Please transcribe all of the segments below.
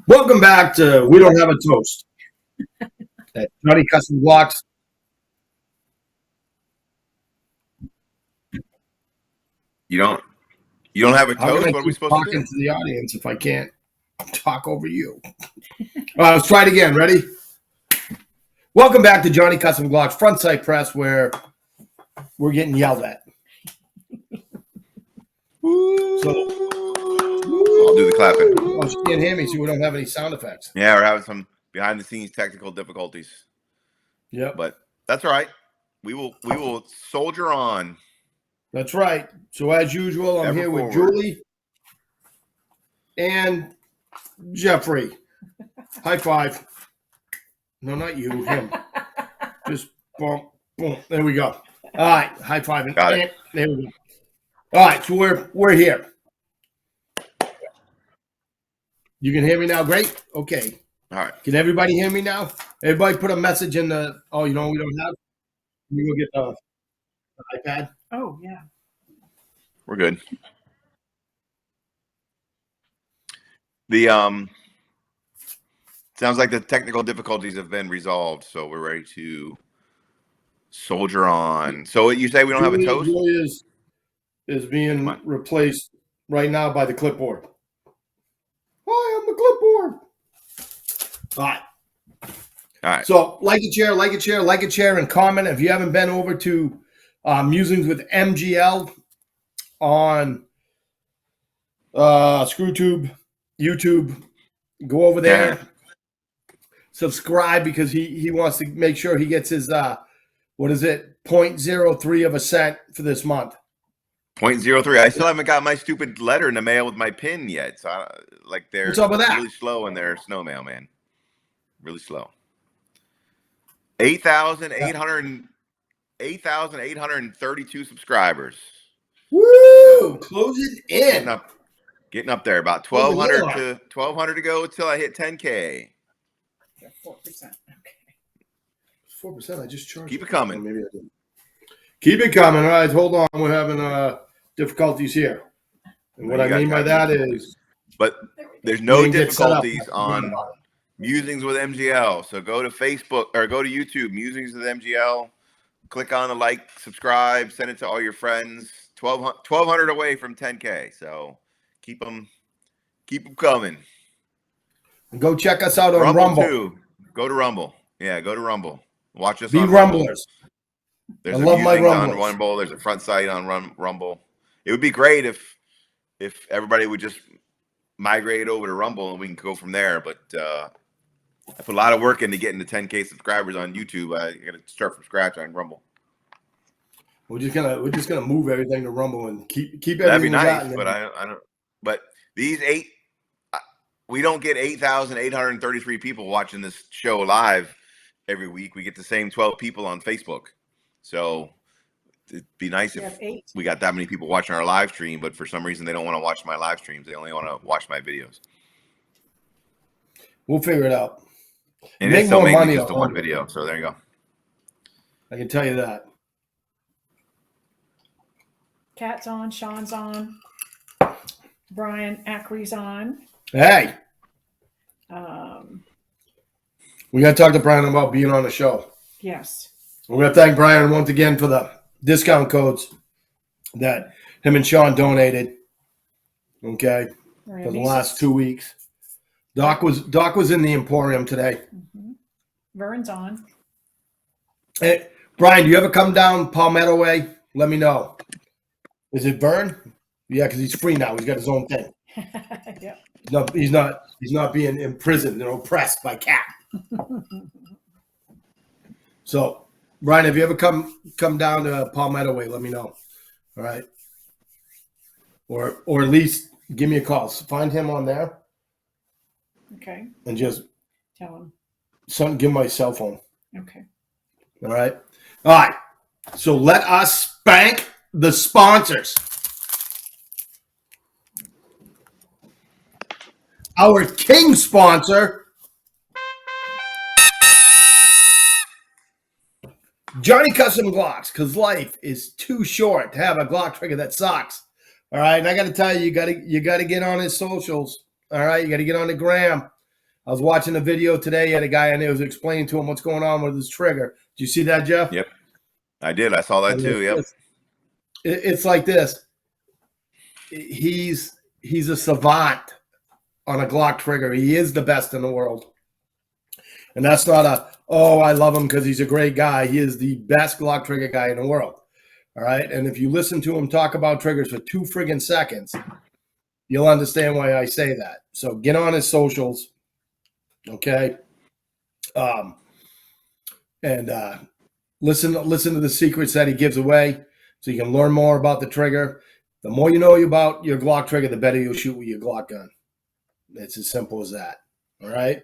Welcome back to We Don't Have a Toast. Johnny Custom Blocks. You don't have a How can toast? I What are we keep supposed to talking do? to the audience if I can't talk over you? Let's try it again. Ready? Welcome back to Johnny Custom Blocks Front Sight Press, where we're getting yelled at. So, I'll do the clapping. Oh, she can't hear me, so we don't have any sound effects. Yeah, we're having some behind the scenes technical difficulties. Yep. But that's all right. We will soldier on. That's right. So as usual, I'm Ever here with forward. Julie and Jeffrey. High five. No, not you, him. Just boom, boom. There we go. All right, high five. Got it. There we go. All right, so we're here. You can hear me now? Great. Okay. All right. Can everybody hear me now? Everybody put a message in the. Oh, you know what we don't have? Can you go get the iPad? Oh, yeah. We're good. The sounds like the technical difficulties have been resolved, so we're ready to soldier on. So you say we don't have a toast? Julie is being replaced right now by the clipboard. Hi, I'm the clipboard. All right. All right. So like a share, and comment. If you haven't been over to Musings with MGL on ScrewTube, YouTube, go over there. Yeah. Subscribe because he wants to make sure he gets his 0.03 of a cent for this month. 0.03. I still haven't got my stupid letter in the mail with my PIN yet. So they're What's up with that? really slow in their snow mail, man. Really slow. 8,832 subscribers. Woo! Closing in. Getting up there. About 1,200 to go until I hit 10K. 4%. Okay. 4%. I just charged. Keep it coming. Oh, maybe I didn't. Keep it coming. All right, hold on. We're having difficulties here. And what I mean by that is. But there's no difficulties on Musings with MGL. So go to Facebook or go to YouTube, Musings with MGL. Click on the like, subscribe, send it to all your friends. 1,200 away from 10K. So keep them coming. And go check us out on Rumble. Too. Go to Rumble. Yeah, go to Rumble. Watch us. Be on Rumblers. There's I love my Rumblers. On Rumble. There's a front site on Rumble. It would be great if everybody would just migrate over to Rumble and we can go from there. But I put a lot of work into getting to 10K subscribers on YouTube. I got to start from scratch on Rumble. We're just gonna move everything to Rumble and keep everything. That'd be nice, but I don't. But these we don't get 8,833 people watching this show live every week. We get the same 12 people on Facebook. So it'd be nice if we got that many people watching our live stream, but for some reason they don't want to watch my live streams. They only want to watch my videos. We'll figure it out. And it's still mainly just the one video. So there you go. I can tell you that. Cat's on, Sean's on, Brian Ackery's on. Hey. We got to talk to Brian about being on the show. Yes. We're going to thank Brian once again for the discount codes that him and Sean donated. Okay. For the last 2 weeks. Doc was in the Emporium today. Mm-hmm. Vern's on. Hey, Brian, do you ever come down Palmetto Way? Let me know. Is it Vern? Yeah, because he's free now. He's got his own thing. Yep. No, he's not being imprisoned and oppressed by Cat. So, Brian, if you ever come down to Palmetto Way, let me know. All right. Or at least give me a call. So find him on there. Okay. And just tell him. Give him my cell phone. Okay. All right. All right. So let us spank the sponsors. Our king sponsor, Johnny Custom Glocks, because life is too short to have a Glock trigger that sucks. All right, and I got to tell you, you got to get on his socials All right, you got to get on the gram. I was watching a video today. He had a guy in there who was explaining to him what's going on with his trigger. Did you see that, Jeff? Yep, I did. I saw that too. Yep. It's like this. He's a savant on a Glock trigger. He is the best in the world. And that's not I love him because he's a great guy. He is the best Glock trigger guy in the world. All right. And if you listen to him talk about triggers for 2 friggin' seconds, you'll understand why I say that. So get on his socials. Okay. And listen to the secrets that he gives away so you can learn more about the trigger. The more you know about your Glock trigger, the better you'll shoot with your Glock gun. It's as simple as that. All right.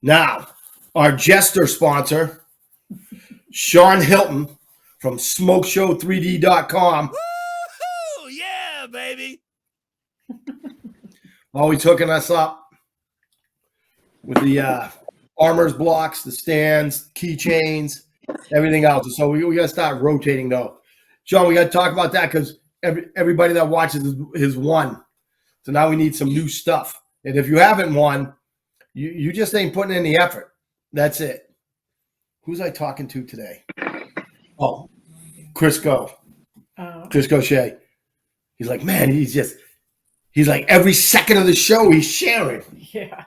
Now, our jester sponsor, Sean Hilton from SmokeShow3D.com. Woo-hoo! Yeah, baby. Always hooking us up with the armors blocks, the stands, keychains, everything else. So we got to start rotating, though. Sean, we got to talk about that because everybody that watches has won. So now we need some new stuff. And if you haven't won, you just ain't putting in the effort. That's it. Who's I talking to today? Oh, Chris Go. Chris Gaucher. He's like, man, he's like every second of the show he's sharing. Yeah.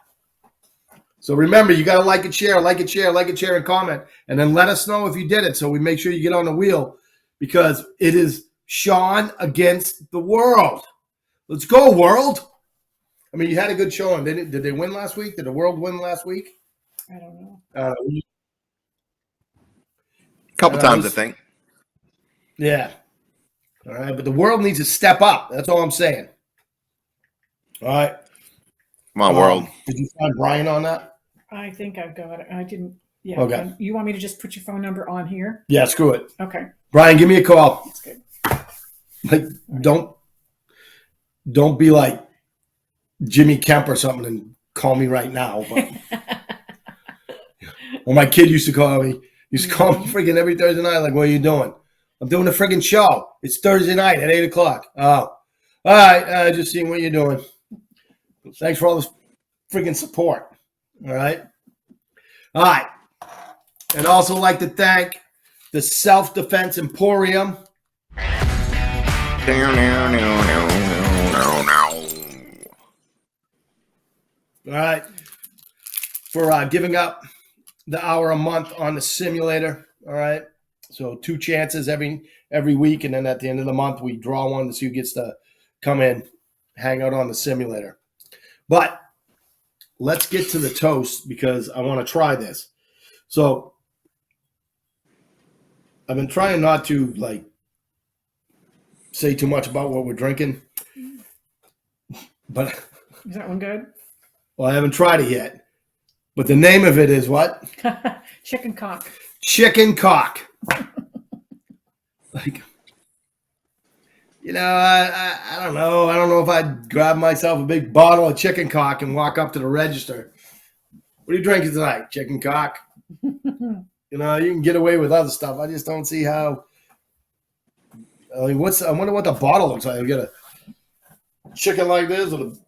So remember, you got to like and share, and comment. And then let us know if you did it so we make sure you get on the wheel because it is Sean against the world. Let's go, world. I mean, you had a good showing. Did they win last week? Did the world win last week? I don't know. A couple times, I think. Yeah. All right. But the world needs to step up. That's all I'm saying. All right. Come on, world. Did you find Brian on that? I think I've got it. I didn't. Yeah. Okay. You want me to just put your phone number on here? Yeah, screw it. Okay. Brian, give me a call. That's good. Like, don't be like Jimmy Kemp or something and call me right now. But well, my kid used to call me. Freaking every Thursday night. Like, what are you doing? I'm doing a freaking show. It's Thursday night at 8 o'clock. Oh, all right. Just seeing what you're doing. Thanks for all this freaking support. All right. All right. And also like to thank the Self-Defense Emporium. All right. For giving up the hour a month on the simulator. All right. So 2 chances every week. And then at the end of the month, we draw one to see who gets to come in, hang out on the simulator. But let's get to the toast because I want to try this. So I've been trying not to like say too much about what we're drinking. But is that one good? Well, I haven't tried it yet. But the name of it is what? Chicken cock. Chicken cock. Like, you know, I don't know. I don't know if I'd grab myself a big bottle of chicken cock and walk up to the register. What are you drinking tonight? Chicken cock. You know, you can get away with other stuff. I just don't see how. I mean, I wonder what the bottle looks like. You got a chicken like this with a.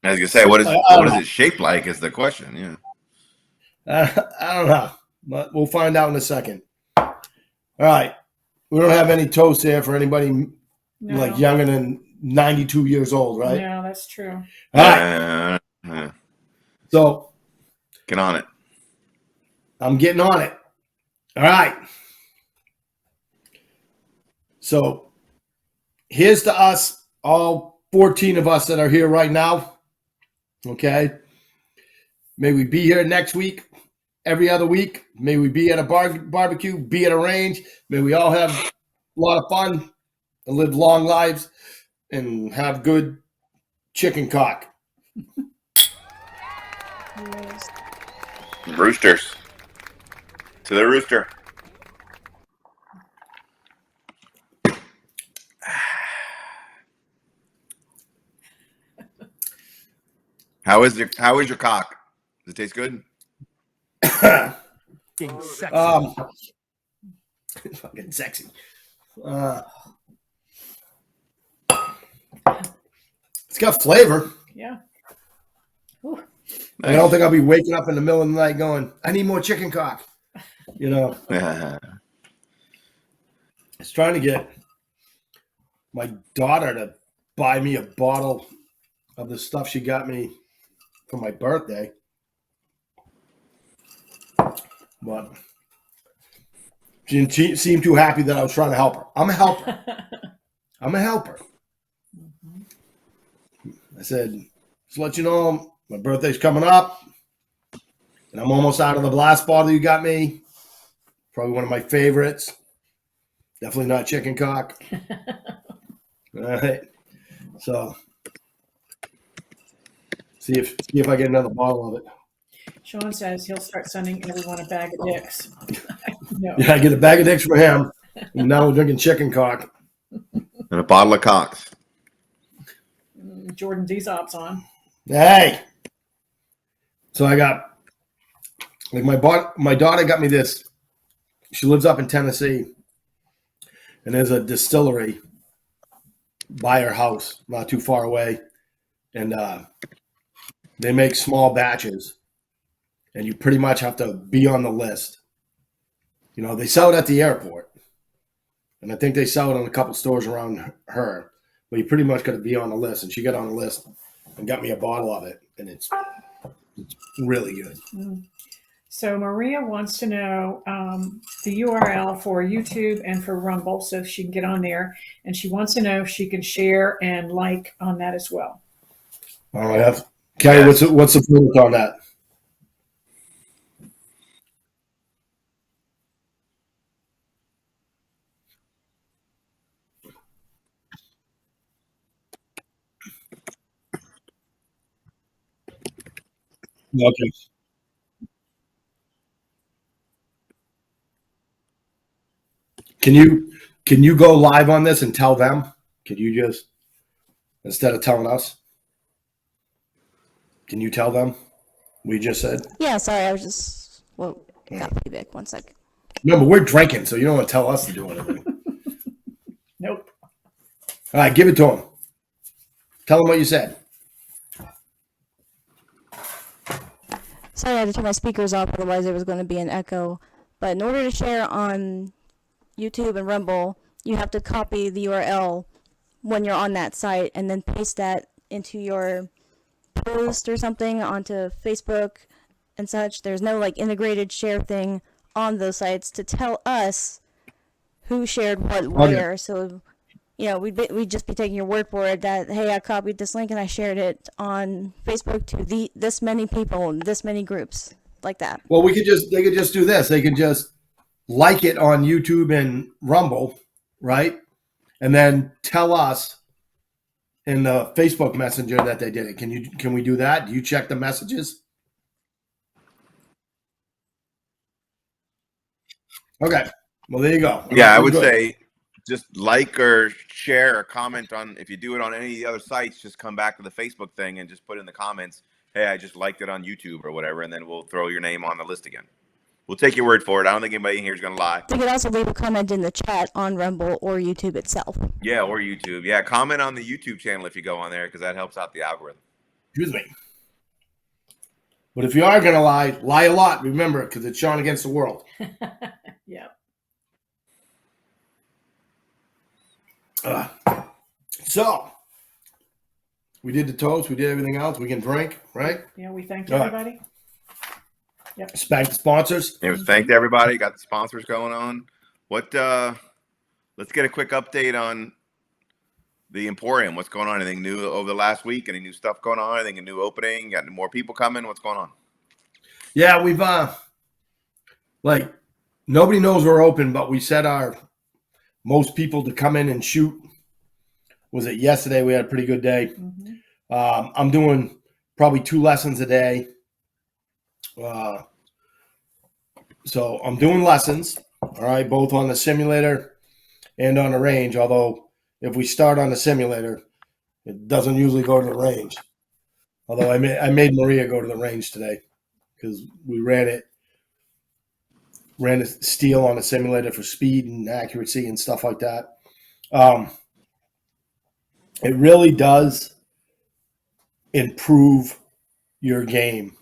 I was gonna say, what is it shaped like? Is the question? Yeah. I don't know, but we'll find out in a second. All right, we don't have any toast here for anybody like younger than 92 years old, right? Yeah, that's true. All right. So get on it. I'm getting on it. All right. So here's to us, all 14 of us that are here right now. Okay. May we be here next week, every other week. May we be at a barbecue, be at a range. May we all have a lot of fun and live long lives and have good chicken cock. Yes. Roosters. To the rooster. How is your cock? Does it taste good? Fucking sexy. Fucking sexy. It's got flavor. Yeah. Ooh. I don't think I'll be waking up in the middle of the night going, I need more chicken cock. You know, I was trying to get my daughter to buy me a bottle of the stuff she got me for my birthday. But she didn't seem too happy that I was trying to help her. I'm a helper. I'm a helper. I said, just let you know, my birthday's coming up, and I'm almost out of the blast bottle you got me. Probably one of my favorites. Definitely not chicken cock. All right. So, see if I get another bottle of it. Sean says he'll start sending everyone a bag of dicks. No. Yeah, I get a bag of dicks for him, and now we're drinking chicken cock. And a bottle of cocks. Jordan Aesop's on. Hey. So I got, like, my daughter got me this. She lives up in Tennessee, and there's a distillery by her house, not too far away, and they make small batches, and you pretty much have to be on the list. You know, they sell it at the airport, and I think they sell it in a couple stores around her, but you pretty much got to be on the list, and she got on the list and got me a bottle of it, and it's really good. So Maria wants to know the URL for YouTube and for Rumble so she can get on there. And she wants to know if she can share and like on that as well. All right. Kelly, yes. What's the proof on that? Okay. Can you go live on this and tell them? Can you just, instead of telling us, can you tell them? We just said. Yeah, sorry, I was just got feedback. 1 sec. No, but we're drinking, so you don't want to tell us to do anything. Nope. All right, give it to them. Tell them what you said. Sorry, I had to turn my speakers off, otherwise there was going to be an echo. But in order to share on YouTube and Rumble, you have to copy the URL when you're on that site and then paste that into your post or something onto Facebook and such. There's no like integrated share thing on those sites to tell us who shared what where. Okay. So, you know, we'd just be taking your word for it that, hey, I copied this link and I shared it on Facebook to this many people and this many groups, like that. Well, they could just do this. They can just like it on YouTube and Rumble, right? And then tell us in the Facebook Messenger that they did it. Can we do that? Do you check the messages? Okay. Well, there you go. Yeah, I would say just like or share or comment on, if you do it on any of the other sites, just come back to the Facebook thing and just put in the comments, hey, I just liked it on YouTube or whatever, and then we'll throw your name on the list again. We'll take your word for it. I don't think anybody in here is going to lie. You could also leave a comment in the chat on Rumble or YouTube itself. Yeah, or YouTube. Yeah, comment on the YouTube channel if you go on there, because that helps out the algorithm. Excuse me. But if you are going to lie a lot, remember, because it's Sean against the world. Yep. So, we did the toast. We did everything else. We can drink, right? Yeah, we thanked everybody. Right. Yep. Thank the sponsors. Yeah, thanked everybody. Got the sponsors going on. Let's get a quick update on the Emporium. What's going on? Anything new over the last week? Any new stuff going on? Anything, a new opening? Got more people coming? What's going on? Yeah, we've like nobody knows we're open, but we set our most people to come in and shoot. Was it yesterday? We had a pretty good day. Mm-hmm. I'm doing probably 2 lessons a day. So I'm doing lessons, all right, both on the simulator and on the range. Although if we start on the simulator, it doesn't usually go to the range. Although I made Maria go to the range today because we ran a steel on the simulator for speed and accuracy and stuff like that. It really does improve your game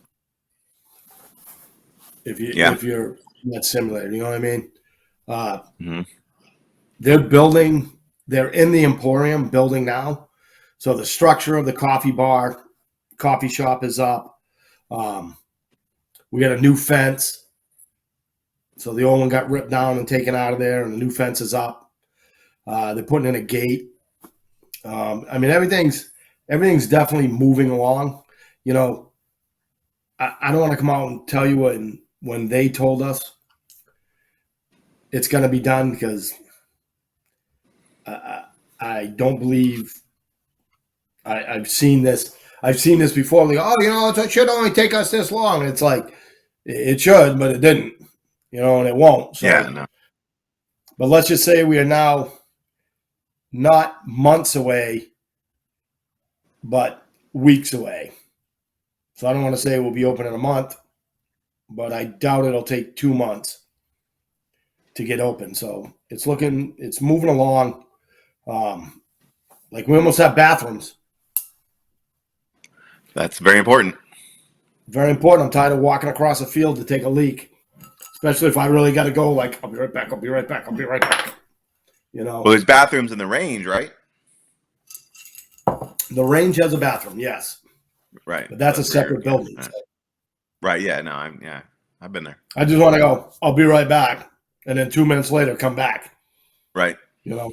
if you're in that simulator. You know what I mean? They're building. They're in the Emporium building now, so the structure of the coffee shop is up. We got a new fence, so the old one got ripped down and taken out of there, and the new fence is up. They're putting in a gate. I mean, everything's definitely moving along. You know, I don't want to come out and tell you when they told us it's going to be done, because I don't believe I've seen this. I've seen this before. Like, oh, you know, it should only take us this long. And it's like, it should, but it didn't. You know, and it won't. So, Yeah. No. But let's just say we are now not months away, but weeks away. So I don't want to say we'll be open in a month, but I doubt it'll take 2 months to get open. So it's moving along. Like, we almost have bathrooms. That's very important. Very important. I'm tired of walking across a field to take a leak, especially if I really got to go. Like, I'll be right back. I'll be right back. I'll be right back. You know. Well, there's bathrooms in the range, right? The range has a bathroom, yes. Right. But that's a separate building. Right. Yeah. No. I've been there. I just want to go, I'll be right back, and then 2 minutes later come back. Right. You know.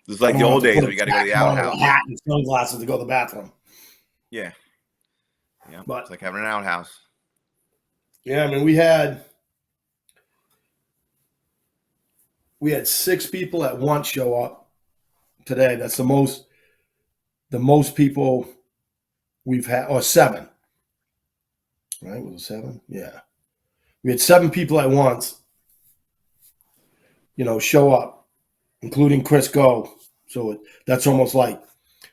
It's like the old days. We got to go to the outhouse. Hat and sunglasses to go to the bathroom. Yeah. Yeah. But it's like having an outhouse. Yeah, I mean, we had 6 people at once show up today. That's the most people we've had, or 7. Right? Was it 7? Yeah. We had 7 people at once, you know, show up, including Chris Go. So that's almost like,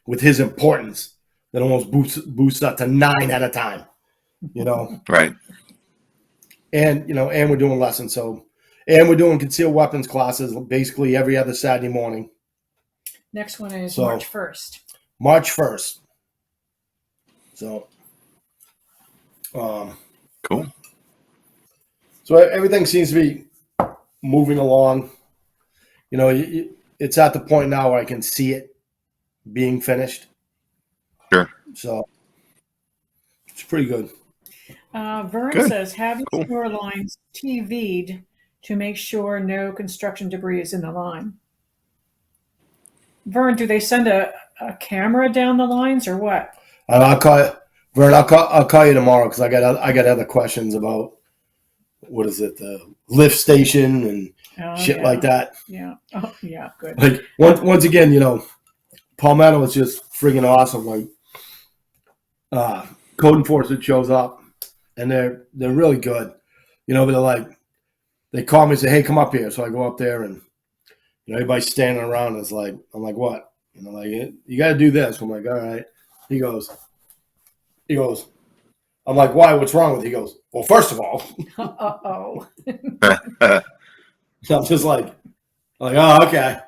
with his importance, that almost boosts up to 9 at a time, you know? Right. And, you know, and we're doing lessons. So, and we're doing concealed weapons classes basically every other Saturday morning. Next one is March 1st. March 1st. So, cool. So everything seems to be moving along. You know, it's at the point now where I can see it being finished. Sure. So it's pretty good. Vern says, have your lines TV'd to make sure no construction debris is in the line. Vern, do they send a camera down the lines or what? I'll call you, Vern. I'll call you tomorrow, because I got other questions about, what is it, the lift station and shit like that. Yeah. Oh, yeah. Good. Like, once again, you know, Palmetto is just friggin' awesome. Like, code enforcement shows up, and they're really good. You know, they're like, they call me and say, hey, come up here. So I go up there, and, you know, everybody's standing around. And it's like, I'm like, what? You know, like, you got to do this. I'm like, all right. He goes, I'm like, why? What's wrong with it? He goes, well, first of all. Uh-oh. So I'm just like, oh, okay.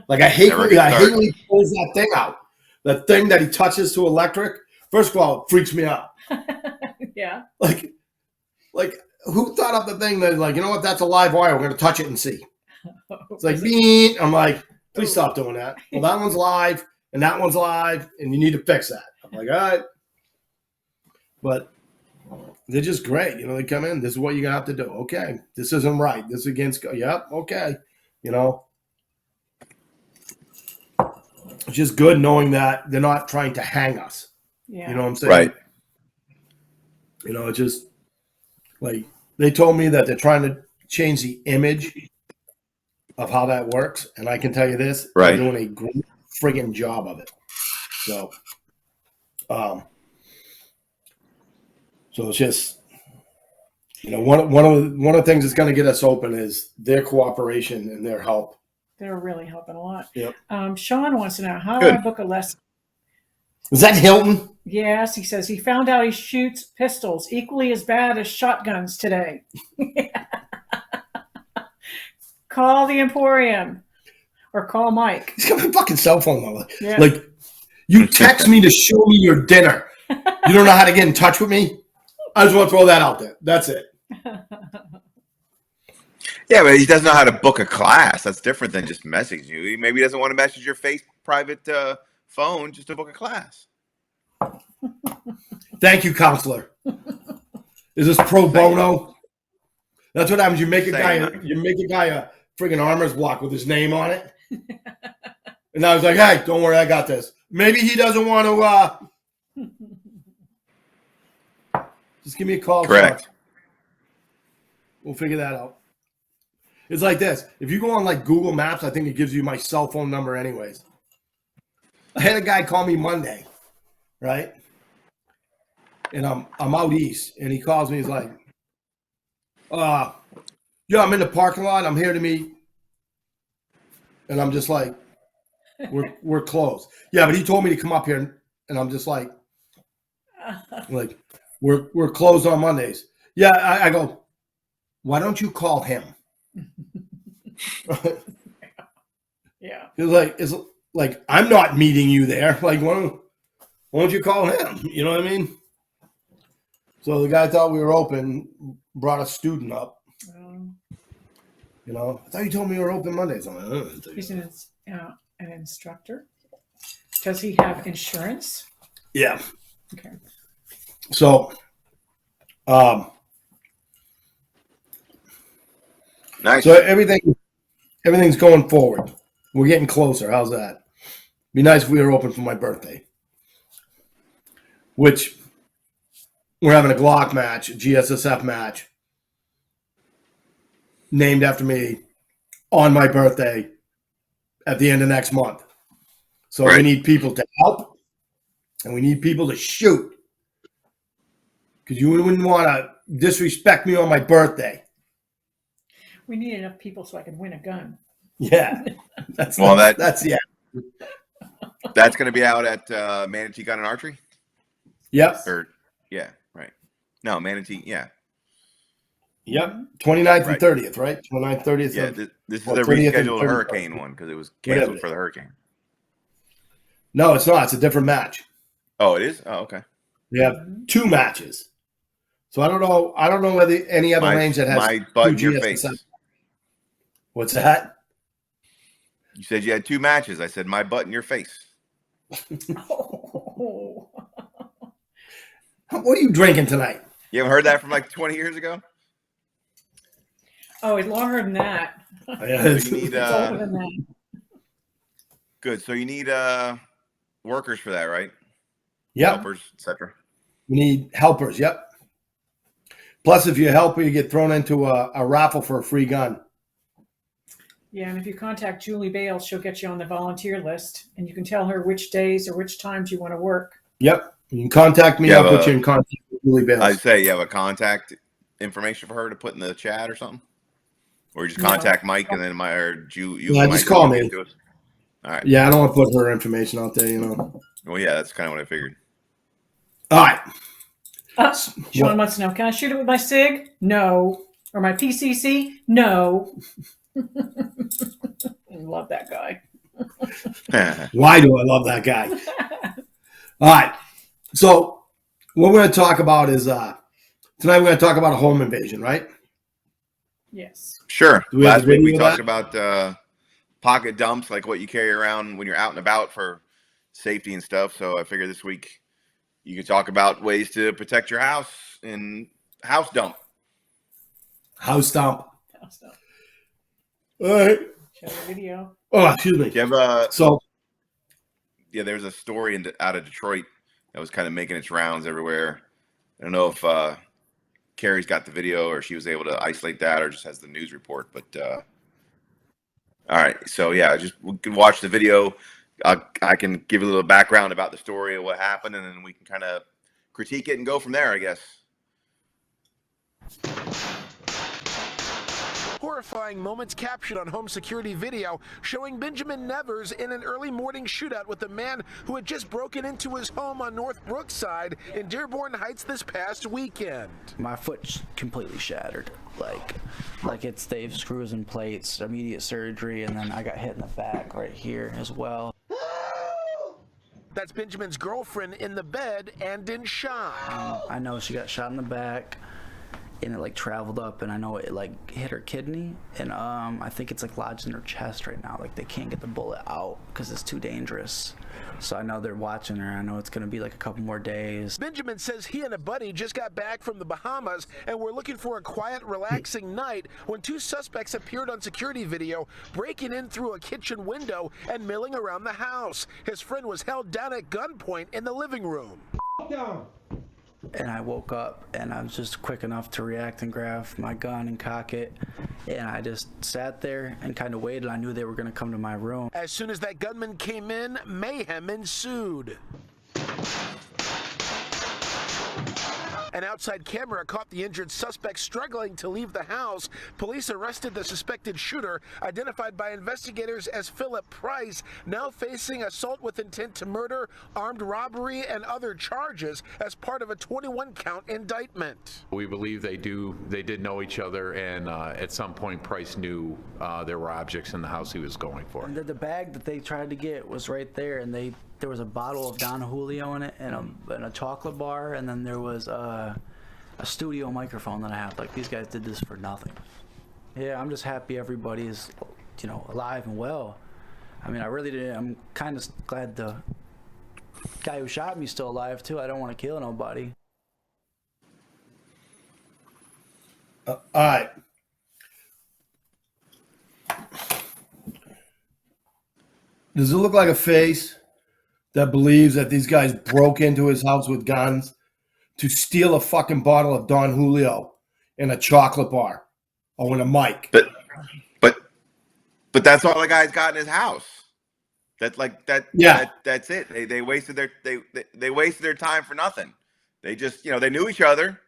Like, I hate when he pulls that thing out. The thing that he touches to electric. First of all, it freaks me out. Yeah. Like, who thought up the thing that, like, you know what? That's a live wire. We're going to touch it and see. It's like, beep. I'm like, please stop doing that. Well, that one's live, and that one's live, and you need to fix that. I'm like, all right. But they're just great. You know, they come in. This is what you're going to have to do. Okay. This isn't right. This is against. Yep. Okay. You know. It's just good knowing that they're not trying to hang us. Yeah. You know what I'm saying? Right. You know, it's just like, they told me that they're trying to change the image of how that works. And I can tell you this, right, they're doing a great friggin' job of it. So, so it's just, you know, one of the things that's going to get us open is their cooperation and their help. They're really helping a lot. Yep. Sean wants to know, how do I book a lesson? Was that Hilton? Yes, he says he found out he shoots pistols equally as bad as shotguns today. Call the Emporium or call Mike. He's got my fucking cell phone number. Yeah. Like, you text me to show me your dinner. You don't know how to get in touch with me? I just want to throw that out there. That's it. Yeah, but he doesn't know how to book a class. That's different than just message you. Maybe he doesn't want to message your private phone just to book a class. Thank you, counselor. Is this pro bono? That's what happens. You make a guy a friggin' armor's block with his name on it. And I was like, hey, don't worry, I got this. Maybe he doesn't want to just give me a call. Correct. Sean. We'll figure that out. It's like this. If you go on like Google Maps, I think it gives you my cell phone number anyways. I had a guy call me Monday, right? And I'm out east, and he calls me. He's like, yeah, I'm in the parking lot. I'm here to meet. And I'm just like, we're closed. Yeah, but he told me to come up here, and I'm just like we're closed on Mondays. Yeah, I go, why don't you call him? Yeah. It's like I'm not meeting you there. Like, why don't you call him? You know what I mean? So the guy thought we were open, brought a student up. You know, I thought you told me you were open Mondays. I'm like, He's an instructor. Does he have insurance? yeah. Okay. So, Nice. so everything's going forward. We're getting closer. How's that? Be nice if we were open for my birthday. Which we're having a Glock match, a GSSF match, named after me on my birthday at the end of next month. So Right. we need people to help, and we need people to shoot. Because you wouldn't want to disrespect me on my birthday. We need enough people so I can win a gun. Yeah. That's yeah. That's going to be out at Manatee Gun and Archery? Yep. Yeah, right. No, Manatee, yeah. Yep. 29th Right. and 30th, right? 29th, 30th. Yeah, this is the 30th and rescheduled 31st. hurricane one because it was canceled Whatever. for the hurricane. No, it's not. It's a different match. Oh, it is? Oh, okay. We have 2 matches. So I don't know whether any other range that has my butt in 2 your GSSF. face. What's that? You said you had 2 matches. I said my butt in your face. Oh. What are you drinking tonight? You haven't heard that from like 20 years ago? Oh, it's longer than that. So you need It's older than that. good. So you need workers for that, right? Yep. Helpers, etc. We need helpers. Yep. Plus, if you're a helper, you get thrown into a raffle for a free gun. Yeah, and if you contact Julie Bales, she'll get you on the volunteer list, and you can tell her which days or which times you want to work. Yep. You can contact me. I'll put you in contact with Julie Bales. I'd say you have a contact information for her to put in the chat or something? Or you just contact Mike and then just call me. To us? All right. Yeah, I don't want to put her information out there, you know. Well, yeah, that's kind of what I figured. All right. Sean wants to know, can I shoot it with my SIG? No. Or my PCC? No. I love that guy. Why do I love that guy? All right. So what we're going to talk about is tonight we're going to talk about a home invasion, right? Yes. Sure. Do we have Last a week we video of talked about pocket dumps, like what you carry around when you're out and about for safety and stuff. So I figured this week you could talk about ways to protect your house and house dump. House stomp. House dump. All right. Show the video. Oh, excuse me. Do you have So yeah, there's a story out of Detroit that was kind of making its rounds everywhere. I don't know if Carrie's got the video or she was able to isolate that or just has the news report. But all right, so yeah, we can watch the video. I can give you a little background about the story of what happened, and then we can kind of critique it and go from there, I guess. Horrifying moments captured on home security video showing Benjamin Nevers in an early morning shootout with a man who had just broken into his home on North Brookside in Dearborn Heights this past weekend. My foot's completely shattered. Like it's they've screws and plates, immediate surgery, and then I got hit in the back right here as well. That's Benjamin's girlfriend in the bed and in shock. I know she got shot in the back, and it like traveled up, and I know it like hit her kidney, and I think it's like lodged in her chest right now. Like they can't get the bullet out because it's too dangerous. So I know they're watching her. I know it's gonna be like a couple more days. Benjamin says he and a buddy just got back from the Bahamas and were looking for a quiet, relaxing night when two suspects appeared on security video, breaking in through a kitchen window and milling around the house. His friend was held down at gunpoint in the living room. And I woke up, and I was just quick enough to react and grab my gun and cock it. And I just sat there and kind of waited. I knew they were going to come to my room. As soon as that gunman came in, mayhem ensued. An outside camera caught the injured suspect struggling to leave the house. Police arrested the suspected shooter, identified by investigators as Philip Price, now facing assault with intent to murder, armed robbery, and other charges as part of a 21-count indictment. We believe they did know each other, and at some point Price knew there were objects in the house he was going for. And the bag that they tried to get was right there, and there was a bottle of Don Julio in it, and a chocolate bar, and then there was a studio microphone that I have. Like, these guys did this for nothing. Yeah, I'm just happy everybody is, alive and well. I mean, I really did. I'm kind of glad the guy who shot me is still alive too. I don't want to kill nobody. All right. Does it look like a face that believes that these guys broke into his house with guns to steal a fucking bottle of Don Julio and a chocolate bar or in a mic? But that's all the guy's got in his house. That's like that. Yeah, that's it. They wasted they wasted their time for nothing. They just they knew each other.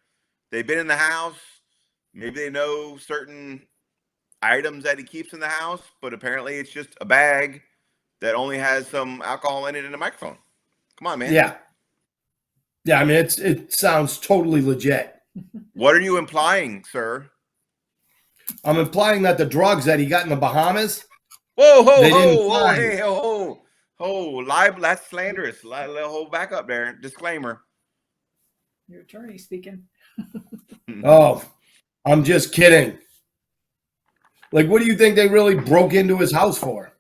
They've been in the house. Maybe they know certain items that he keeps in the house, but apparently it's just a bag that only has some alcohol in it and a microphone. Come on, man. Yeah. Yeah, I mean, it sounds totally legit. What are you implying, sir? I'm implying that the drugs that he got in the Bahamas. Live, that's slanderous. Hold back up there. Disclaimer. Your attorney speaking. Oh, I'm just kidding. Like, what do you think they really broke into his house for?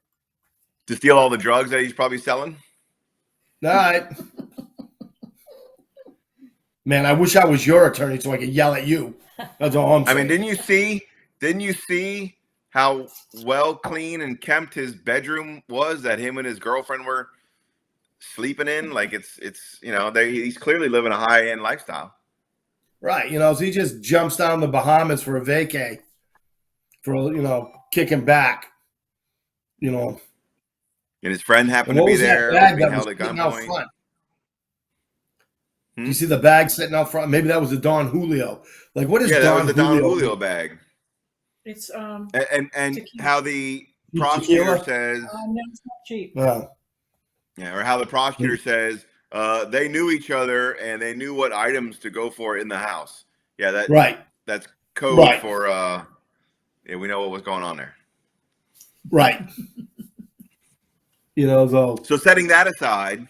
To steal all the drugs that he's probably selling? All right. Man, I wish I was your attorney so I could yell at you. That's all I'm saying. I mean, didn't you see how well clean and kempt his bedroom was that him and his girlfriend were sleeping in? Like he's clearly living a high-end lifestyle. Right. So he just jumps down the Bahamas for a vacay for, kicking back, And his friend happened to be there. Being held at gunpoint. You see the bag sitting out front? Maybe that was the Don Julio. Like, what is Don Julio? Yeah, that was the Don Julio bag. It's and how the prosecutor says no, it's not cheap. Yeah, or how the prosecutor says they knew each other and they knew what items to go for in the house. Yeah, that's code for we know what was going on there. Right. So setting that aside,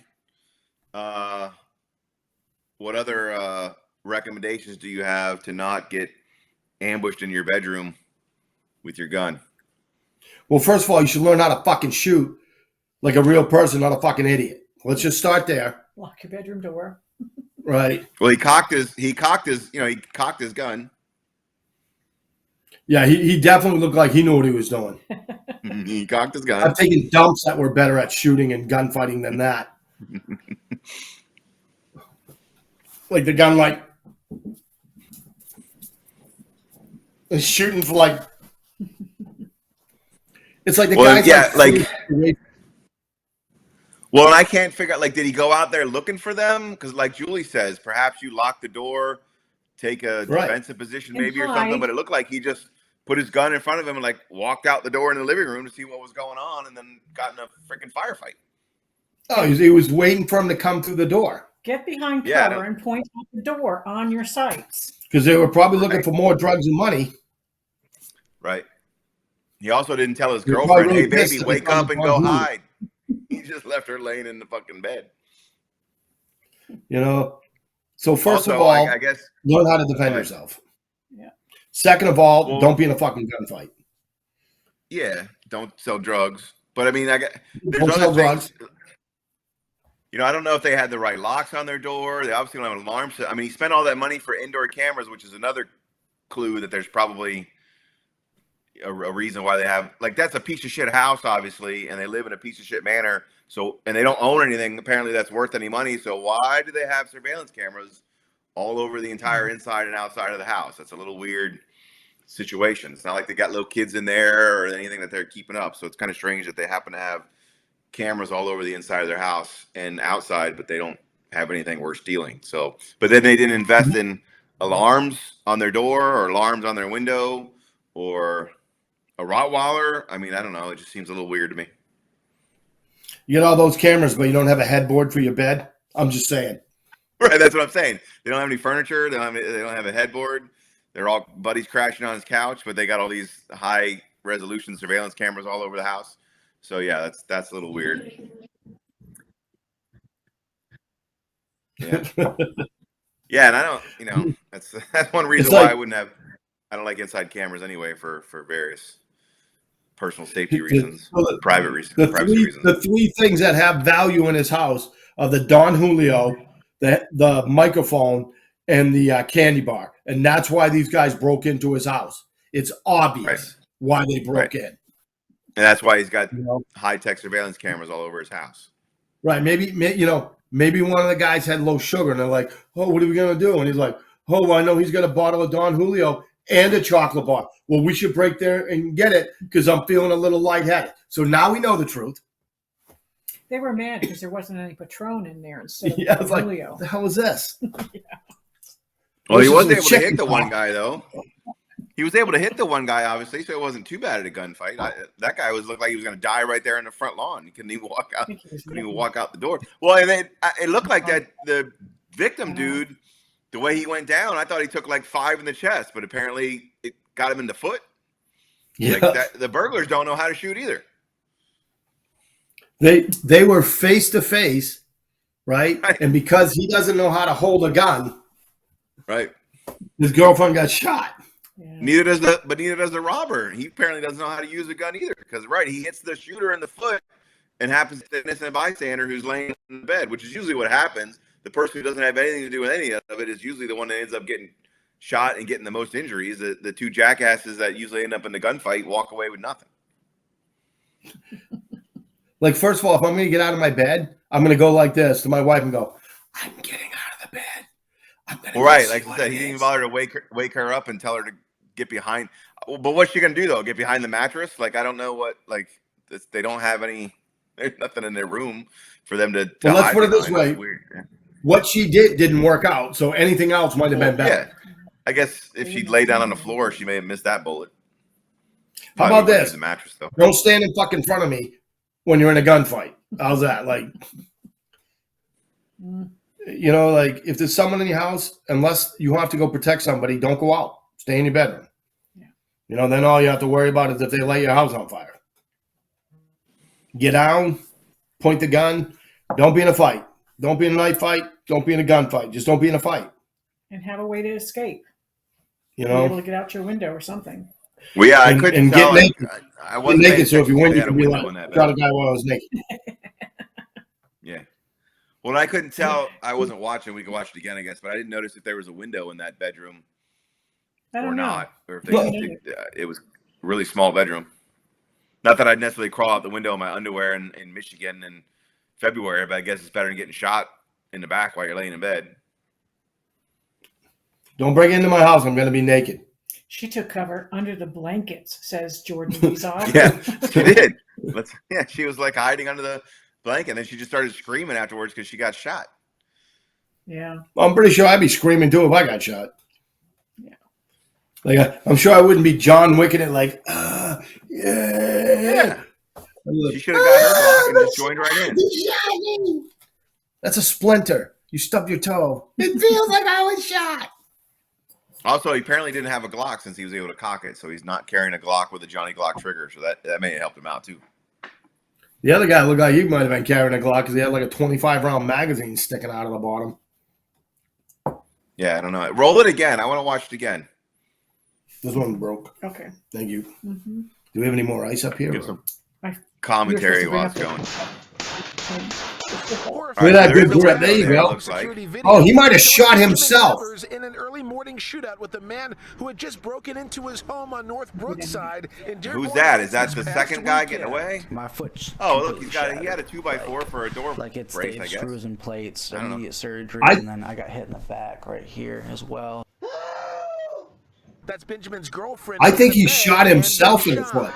what other recommendations do you have to not get ambushed in your bedroom with your gun? Well, first of all, you should learn how to fucking shoot like a real person, not a fucking idiot. Let's just start there. Lock your bedroom door. Right. Well, he cocked his gun. Yeah, he definitely looked like he knew what he was doing. He cocked his gun. I've taken dumps that were better at shooting and gunfighting than that. Like the gun, is shooting for it's like the guy's Well, and I can't figure out, did he go out there looking for them? Because like Julie says, perhaps you lock the door, take a defensive position maybe or something, but it looked like he just put his gun in front of him and walked out the door in the living room to see what was going on and then got in a freaking firefight. Oh, he was waiting for him to come through the door. Get behind cover and point out the door on your sights. Because they were probably looking for more drugs and money. Right. He also didn't tell his girlfriend, hey, baby, wake up and go hide. He just left her laying in the fucking bed. You know. So first Also, of all, I guess learn how to defend ahead. yourself. Yeah. Second of all, Well- don't be in a fucking gunfight. yeah, don't sell drugs. But I mean, there's Don't other sell things. drugs. You know, I don't know if they had the right locks on their door. They obviously don't have an alarm system. I mean, he spent all that money for indoor cameras, which is another clue that there's probably a reason why they have, like, that's a piece of shit house, obviously, and they live in a piece of shit manor. So, and they don't own anything apparently that's worth any money. So why do they have surveillance cameras all over the entire inside and outside of the house? That's a little weird situation. It's not like they got little kids in there or anything that they're keeping up. So it's kind of strange that they happen to have cameras all over the inside of their house and outside, but they don't have anything worth stealing. So, but then they didn't invest in alarms on their door or alarms on their window or a Rottweiler. I mean, I don't know. It just seems a little weird to me. You get all those cameras, but you don't have a headboard for your bed. I'm just saying. Right, that's what I'm saying. They don't have any furniture. They don't have a headboard. They're all buddies crashing on his couch, but they got all these high resolution surveillance cameras all over the house. So yeah, that's a little weird. Yeah, yeah, and I don't, you know, that's one reason why I don't like inside cameras anyway for various personal safety reasons, private reasons, privacy reasons. The three things that have value in his house are the Don Julio, the microphone, and the candy bar, and that's why these guys broke into his house. It's obvious why they broke in. And that's why he's got high-tech surveillance cameras all over his house. Right. Maybe one of the guys had low sugar and they're like, oh, what are we going to do? And he's like, oh, well, I know he's got a bottle of Don Julio and a chocolate bar. Well, we should break there and get it because I'm feeling a little lightheaded. So now we know the truth. They were mad because there wasn't any Patron in there instead of Yeah, I was like, Julio. what the hell was this? Well, he was able to hit the one guy, though. He was able to hit the one guy, obviously, so it wasn't too bad at a gunfight. That guy looked like he was going to die right there in the front lawn. He couldn't even walk out. Couldn't even walk out the door. Well, and it looked like that the victim dude, the way he went down, I thought he took like 5 in the chest, but apparently it got him in the foot. Yeah. Like the burglars don't know how to shoot either. They were face to face, right? And because he doesn't know how to hold a gun, right? His girlfriend got shot. Yeah. Neither does the robber. He apparently doesn't know how to use a gun either. Because he hits the shooter in the foot and happens to hit an innocent bystander who's laying in bed, which is usually what happens. The person who doesn't have anything to do with any of it is usually the one that ends up getting shot and getting the most injuries. The two jackasses that usually end up in the gunfight walk away with nothing. Like, first of all, if I'm going to get out of my bed, I'm going to go like this to my wife and go, I'm getting out of the bed. Well, right. Like I said, he didn't even bother to wake her up and tell her to get behind. But what's she going to do, though? Get behind the mattress? Like, I don't know what, like, they don't have any, there's nothing in their room for them to well, let's put it this way. Yeah. What she didn't work out, so anything else might have been better. Yeah. I guess if she'd lay down on the floor, she may have missed that bullet. How about this? The mattress, though. Don't stand in fucking front of me when you're in a gunfight. How's that? Like, you know, like if there's someone in your house, unless you have to go protect somebody, don't go out. Stay in your bedroom. Yeah. You know, then all you have to worry about is if they light your house on fire. Get down, point the gun. Don't be in a fight. Don't be in a knife fight. Don't be in a gunfight. Just don't be in a fight. And have a way to escape. You Be know, able to get out your window or something. Well, yeah, I couldn't tell. Get naked. I wasn't naked, so if you win, you had a can be window like, in that got a bed. guy while I was naked. Yeah. Well, I couldn't tell. I wasn't watching. We can watch it again, I guess. But I didn't notice if there was a window in that bedroom I don't or know. not, or if it was a really small bedroom. Not that I'd necessarily crawl out the window in my underwear in Michigan in February, but I guess it's better than getting shot in the back while you're laying in bed. Don't break into my house. I'm going to be naked. She took cover under the blankets, says Jordan Bezos. Yeah, she did. She was like hiding under the blanket, and then she just started screaming afterwards because she got shot. Yeah. I'm pretty sure I'd be screaming too if I got shot. Yeah. Like I'm sure I wouldn't be John Wicking it like, yeah. She should have got her block and just joined right in. That's a splinter. You stubbed your toe. It feels like I was shot. Also, he apparently didn't have a Glock since he was able to cock it, so he's not carrying a Glock with a Johnny Glock trigger, so that may have helped him out too. The other guy looked like he might have been carrying a Glock because he had like a 25-round magazine sticking out of the bottom. Yeah, I don't know. Roll it again. I want to watch it again. This one broke. Okay. Thank you. Mm-hmm. Do we have any more ice up here? Get or- some I- commentary You're while supposed it's to going. Look at that there is good a grip. window There you there, it go. looks like. Oh, he might have shot himself. In an early morning shootout with a man who had just broken into his home on North Brookside in Dearborn. Who's that? Is that Heights the this second past guy weekend. getting away? My foot's Oh, look, completely he had a shattered. 2x4 for a door Like it's brace, I stayed guess. screws and plates, I don't know. immediate surgery, I- and then I got hit in the back right here as well. That's Benjamin's girlfriend. I in think the he bed shot and himself in the shot. foot.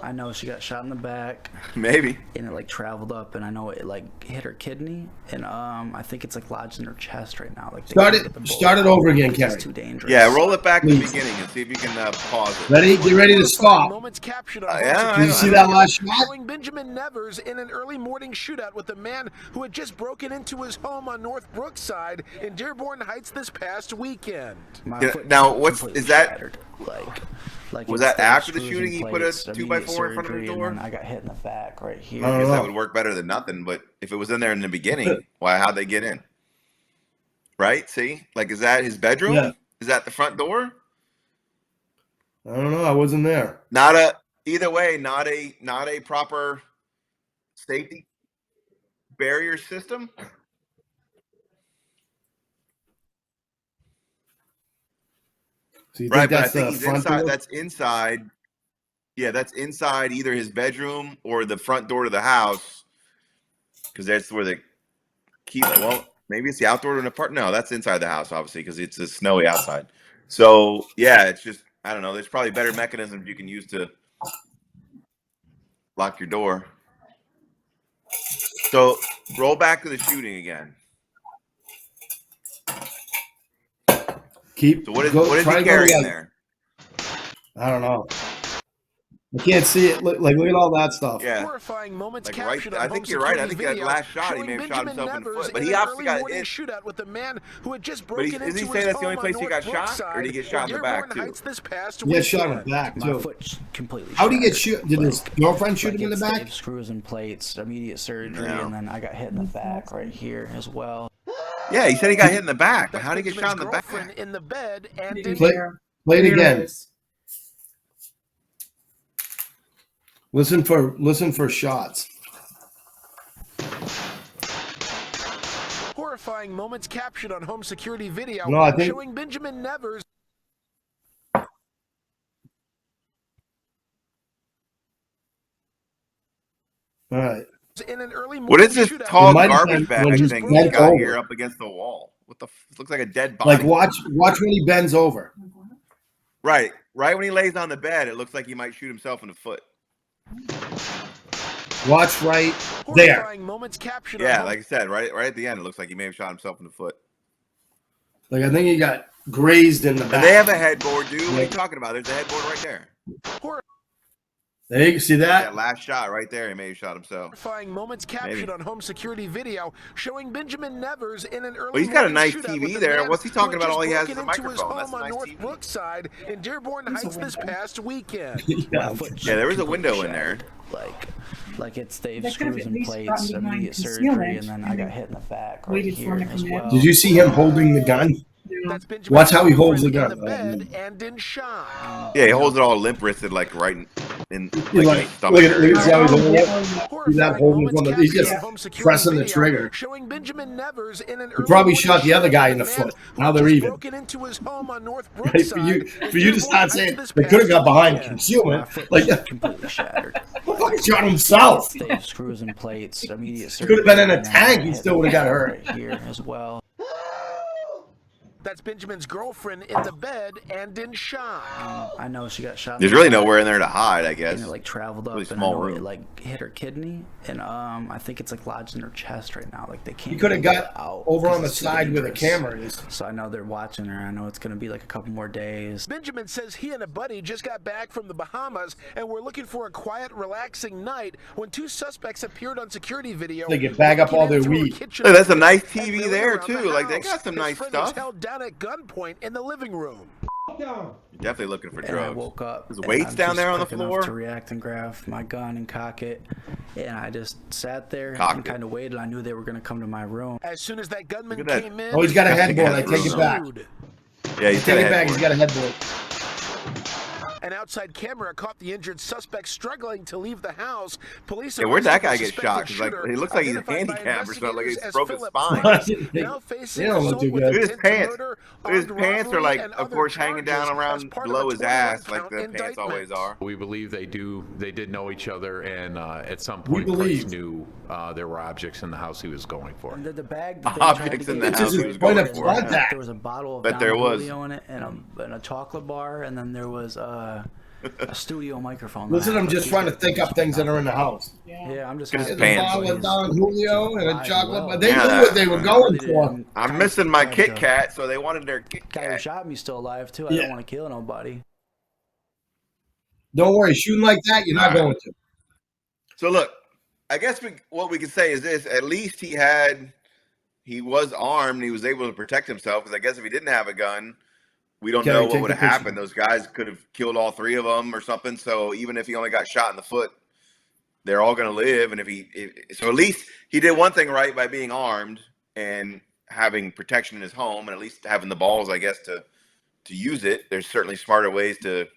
I know she got shot in the back, Maybe. and it like traveled up, and I know it like hit her kidney, and I think it's like lodged in her chest right now. Like they Start can't it. get the bullet Start it out. over again, It's Kerry. too dangerous. Yeah, roll it back to the Please. beginning and see if you can pause it. Ready? Get ready to stop. Moments captured on Yeah, I Did you know, see I that last shot? showing Benjamin Nevers in an early morning shootout with a man who had just broken into his home on North Brookside in Dearborn Heights this past weekend. My Yeah, foot's now, what's- completely is that- shattered. Like Was it that stayed after the screws shooting and he put a plates, 2x4 immediate in front of the surgery, door? and then I got hit in the back right here. I I don't guess know. that would work better than nothing, but if it was in there in the beginning, how'd they get in? Right? See? Like, is that his bedroom? Yeah. Is that the front door? I don't know. I wasn't there. Either way, not a proper safety barrier system. So you think Right, but I that's think the he's front inside. door? That's inside. Yeah, that's inside either his bedroom or the front door to the house, because that's where the key. Well, maybe it's the outdoor to an apartment. No, that's inside the house, obviously, because it's snowy outside. So yeah, it's just I don't know. There's probably better mechanisms you can use to lock your door. So roll back to the shooting again. Keep. So what is go, what is try he to go to the carrying other- there? I don't know. I can't see it. Look at all that stuff. Yeah. Horrifying moments Like captured right, on I think home you're right. I security think that video last shot he showing may have shot Benjamin himself in the Nevers foot, but in he an obviously early got morning hit. shootout with a man who had just But broken isn't into he his saying that's the only home place on he got North shot, or did he get Brookside shot in the back Dearborn too? Heights this past He got shot in the weekend. back My too. foot's completely How did he get shattered. shoot? Did his girlfriend shoot Like him in the it back? stayed screws and plates, immediate surgery, Yeah. and then I got hit in the back right here as well. Yeah, he said he got hit in the back. But That's how did he get shot in the Benjamin's back? girlfriend in the bed and Didn't in Play- hear. Play it There again. is. Listen for shots. horrifying moments captured on home security video No, I think- showing Benjamin Nevers. All right. In an early What is this shootout. tall It might have garbage been bag when he's thing he's bent got over. here up against the wall? What the? It looks like a dead body. Like watch when he bends over. Right when he lays on the bed, it looks like he might shoot himself in the foot. Watch right there. Horrifying moments captured on Yeah, home like I said, right at the end, it looks like he may have shot himself in the foot. Like I think he got grazed in the And back. they have a headboard, dude. What are you talking about? There's a headboard right there. There you see that? That last shot right there, he may have shot himself. horrifying moments captured Maybe. on home security video showing Benjamin Nevers in an early Well, he's got a morning nice shootout TV with a there. man What's he who talking had about? just All he has is broken a into his microphone. That's home a on nice North TV. Brookside in Dearborn There's a Heights this window. past weekend. Yeah. Yeah, there is a window in there. Like it stayed They could have screws at and least plates, gotten behind immediate surgery, concealment and then and I got then hit in the back right waited for him here to as come in. well. Did you see him holding the gun? That's Benjamin's Watch how he holds the girlfriend gun. in the bed and in shock. Yeah, he holds it all limp wristed, like right in Look like at his stomach area. see how he's holding it? Horrifying He's not holding moments one of- he's captured just on home security pressing the video trigger. Showing Benjamin Nevers in an He early probably morning shot the other shootout guy with in the a man foot. who Now had they're just even. broken into his home on North Right, Brookside for you to in start Dearborn saying Heights they this could have got past behind weekend. concealment. My foot's Like completely shattered. fucking shot himself. Stayed screws and plates, immediate He surgery. could have been in a and then I tank. got He hit still in would the have got back hurt. right here as well. That's Benjamin's girlfriend in the bed and in shock. I know she got shot. in There's the really back, nowhere in there to hide, I guess. And it like traveled up, Really and small I know room. it like hit her kidney, and I think it's like lodged in her chest right now. Like they can't. He could have get got it out over on the because it's too side where the dangerous. camera is. So I know they're watching her. I know it's gonna be like a couple more days. Benjamin says he and a buddy just got back from the Bahamas and were looking for a quiet, relaxing night when two suspects appeared on security video. They could bag up all their breaking weed. into a kitchen Look, that's a nice and TV milling there around the too. Like they house. got some His nice friend was stuff. held down at gunpoint in the living room. You're definitely looking for And drugs. I woke up. There's and weights I'm down just there on the quick enough floor. to react and grab my gun and cock it. And I just sat there Cocked and it. kind of waited. I knew they were going to come to my room. As soon as that gunman Look at that. came in, Oh, he's got a Disgusting headboard. I ass take it room. back. Yeah, I he's take got a it back. He's headboard. got a headboard. an outside camera caught the injured suspect struggling to leave the house. Police Yeah, where'd that arrested guy the get shot? suspected Because like shooter, he looks like he's identified by handicapped or something. Like he's investigators as broke his Philip spine. Price, They- now facing they don't look assault too with good. Look at his intent to pants. murder, His armed pants are robbery, like, and of other course, hanging down charges as around part of below a his ass, 21 like the count pants always indictment. are. We believe they did know each other, and at some point, believe. Price knew there were objects in the house he was going for. And the bag that they tried Objects to in get the house was he was going for. right. There was a bottle of Bet there Don was. Julio in it, and a chocolate bar, and then there was a studio microphone. Listen, I'm just trying to think up things that are in the house. Yeah, I'm just. His There's pants. a bottle of Don Julio and a Alive chocolate, well. but they Yeah, knew that- what they were going for. I'm missing my Kit Kat, so they wanted their Kit Guy who Kat. shot me still alive too. I Yeah. don't want to kill nobody. Don't worry, shooting like that, you're not All right. going to. So look, I guess what we can say is this: at least he was armed. He was able to protect himself. Because I guess if he didn't have a gun, we don't know take what would the have picture. happened. Those guys could have killed all three of them or something. So even if he only got shot in the foot, they're all going to live. And so at least he did one thing right by being armed and having protection in his home, and at least having the balls, I guess, to use it. There's certainly smarter ways to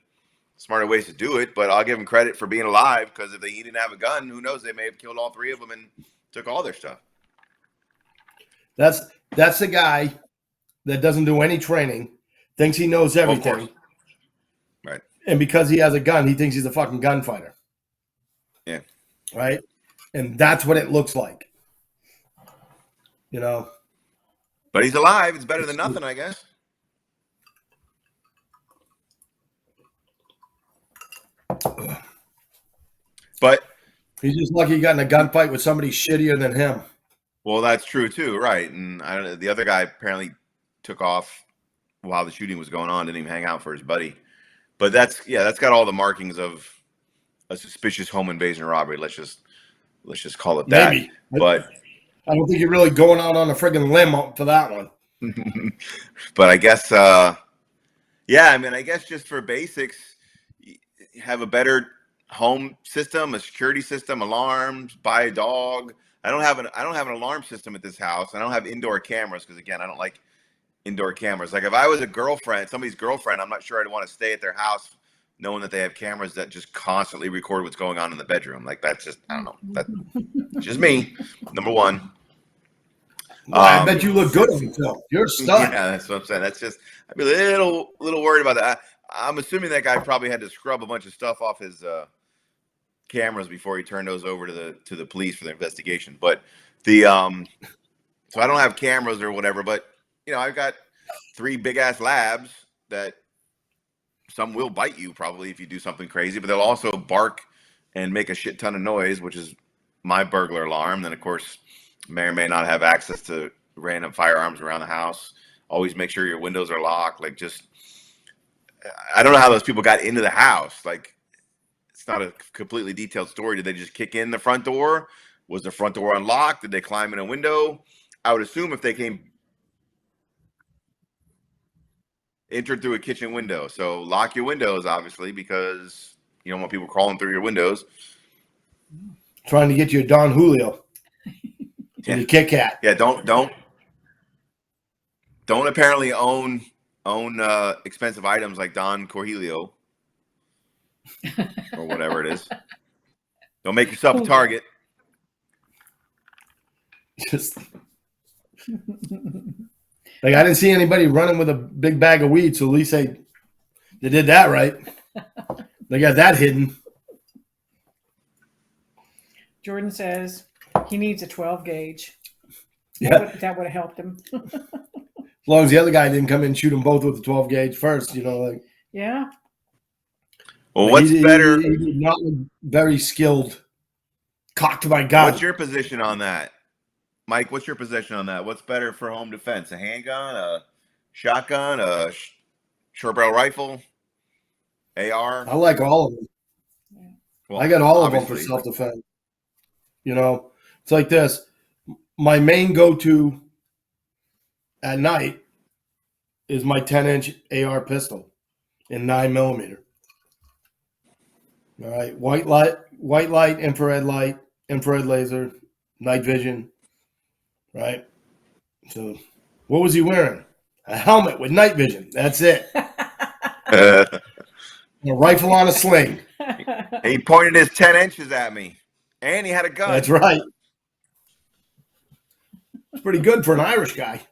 do it, but I'll give him credit for being alive, because if he didn't have a gun, who knows? They may have killed all three of them and took all their stuff. That's the guy that doesn't do any training, thinks he knows Of everything, course. Right. and because he has a gun, he thinks he's a fucking gunfighter. Yeah. Right? And that's what it looks like. You know? But he's alive. It's better than nothing, I guess. But He's just lucky he got in a gunfight with somebody shittier than him. well, that's true too, right? And I don't know. The other guy apparently took off while the shooting was going on. Didn't even hang out for his buddy. But that's got all the markings of a suspicious home invasion robbery. Let's just call it that. Maybe. But I don't think you're really going out on a friggin' limb for that one. but I guess I guess just for basics, have a better home system, a security system, alarms, buy a dog. I don't have an alarm system at this house. I don't have indoor cameras because, again, I don't like indoor cameras. Like if I was somebody's girlfriend, I'm not sure I'd want to stay at their house knowing that they have cameras that just constantly record what's going on in the bedroom. Like that's just, I don't know. That's just me. Number one. Well, I bet you look good on film. You're a stud. Yeah, that's what I'm saying. That's just, I'd be a little worried about that. I'm assuming that guy probably had to scrub a bunch of stuff off his cameras before he turned those over to the police for the investigation. But so I don't have cameras or whatever, but I've got 3 big ass labs that some will bite you probably if you do something crazy, but they'll also bark and make a shit ton of noise, which is my burglar alarm. Then of course, may or may not have access to random firearms around the house. Always make sure your windows are locked. Like I don't know how those people got into the house. Like it's not a completely detailed story. Did they just kick in the front door? Was the front door unlocked? Did they climb in a window? I would assume if they entered through a kitchen window. So lock your windows, obviously, because you don't want people crawling through your windows. Trying to get you a Don Julio. And your Kit Kat. Yeah, don't apparently own expensive items like Don Cornelio or whatever it is. Don't make yourself a target. Just like I didn't see anybody running with a big bag of weed, so at least they did that right. They got that hidden. Jordan says he needs a 12 gauge. Yeah. That would have helped him. As long as the other guy didn't come in and shoot them both with the 12 gauge first, like. Yeah. Well, what's better? He did not look very skilled. Cocked my gun. What's your position on that? Mike, what's your position on that? What's better for home defense? A handgun, a shotgun, a short barrel rifle, AR? I like all of them. Well, I got all of them obviously. for self-defense. It's like this. My main go-to at night is my 10-inch AR pistol. in 9mm. All right, white light, infrared laser, night vision. Right. So, what was he wearing? A helmet with night vision. That's it. A rifle on a sling. He pointed his 10 inches at me, and he had a gun. That's right. It's pretty good for an Irish guy.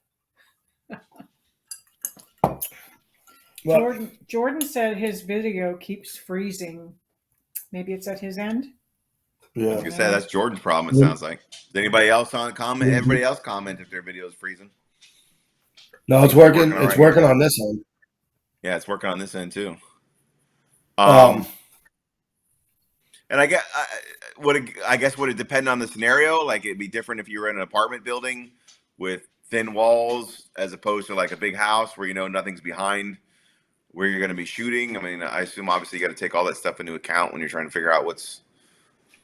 Well, Jordan said his video keeps freezing. Maybe it's at his end. yeah. I was gonna say that's Jordan's problem. It sounds like. Does anybody else on comment? Everybody else comment if their video is freezing. No, it's working. It's It's working on this end. Yeah, it's working on this end too. Um, And I guess would it depend on the scenario? Like it'd be different if you were in an apartment building with thin walls as opposed to like a big house where nothing's behind where you're going to be shooting. I mean, I assume obviously you got to take all that stuff into account when you're trying to figure out what's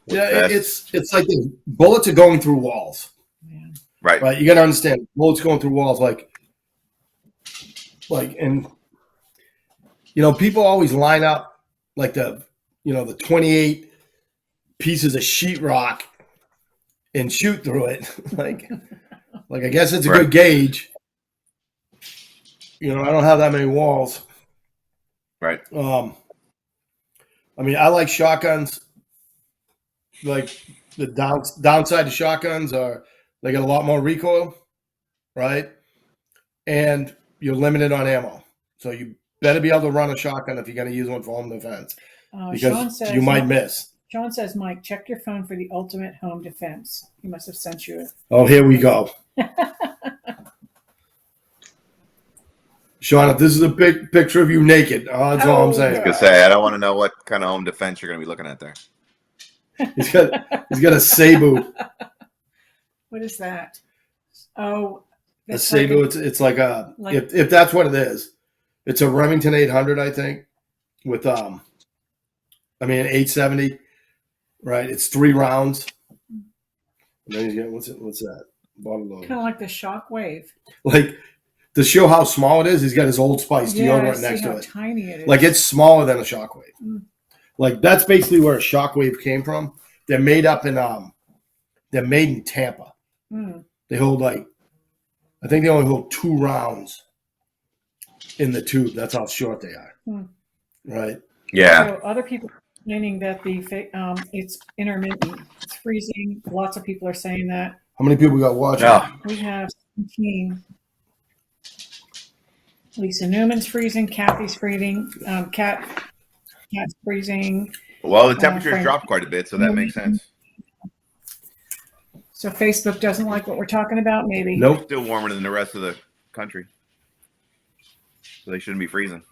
best. It's like the bullets are going through walls. Yeah. Right. You got to understand, bullets going through walls. And people always line up like the 28 pieces of sheetrock and shoot through it. like I guess it's a good gauge. I don't have that many walls. Right. I mean, I like shotguns. Like the downside to shotguns are they got a lot more recoil, right? And you're limited on ammo, so you better be able to run a shotgun if you're going to use one for home defense, because you might miss. Sean says, Mike, check your phone for the ultimate home defense. He must have sent you it. Oh, here we go. Sean, if this is a big picture of you naked, that's all I'm saying. I was gonna say I don't want to know what kind of home defense you're going to be looking at there. He's got a Cebu. What is that? Oh, A Cebu. It's like a if that's what it is. It's a Remington 800, I think, with an 870. Right, it's 3 rounds. And then you get what's that? Bottle load. Kind of like the Shockwave. Like to show how small it is, he's got his Old Spice deodorant next to it. Tiny it is. Like it's smaller than a Shockwave. Like that's basically where a Shockwave came from. They're made in Tampa. They hold I think they only hold 2 rounds in the tube. That's how short they are. Right. Yeah. So other people are complaining that it's intermittent. It's freezing. Lots of people are saying that. How many people got watching? Yeah. We have 17. Lisa Newman's freezing. Kathy's freezing. Kat's freezing. Well, the temperature's dropped quite a bit, so that makes sense. So Facebook doesn't like what we're talking about, maybe? Nope. Still warmer than the rest of the country. So they shouldn't be freezing.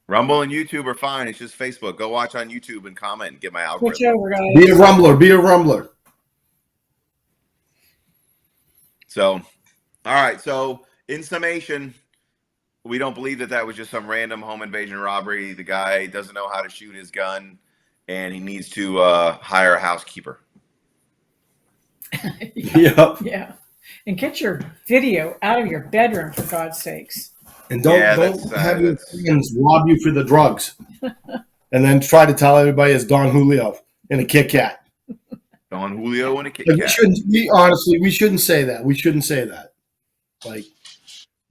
Rumble and YouTube are fine. It's just Facebook. Go watch on YouTube and comment and get my algorithm. Switch over, guys. Be a rumbler. So, all right. So, in summation, we don't believe that was just some random home invasion robbery. The guy doesn't know how to shoot his gun, and he needs to hire a housekeeper. Yeah. And get your video out of your bedroom, for God's sakes. And don't have your friends rob you for the drugs. And then try to tell everybody it's Don Julio and a Kit Kat. Don Julio and a Kit Like, Kat. we shouldn't say that. We shouldn't say that. Like,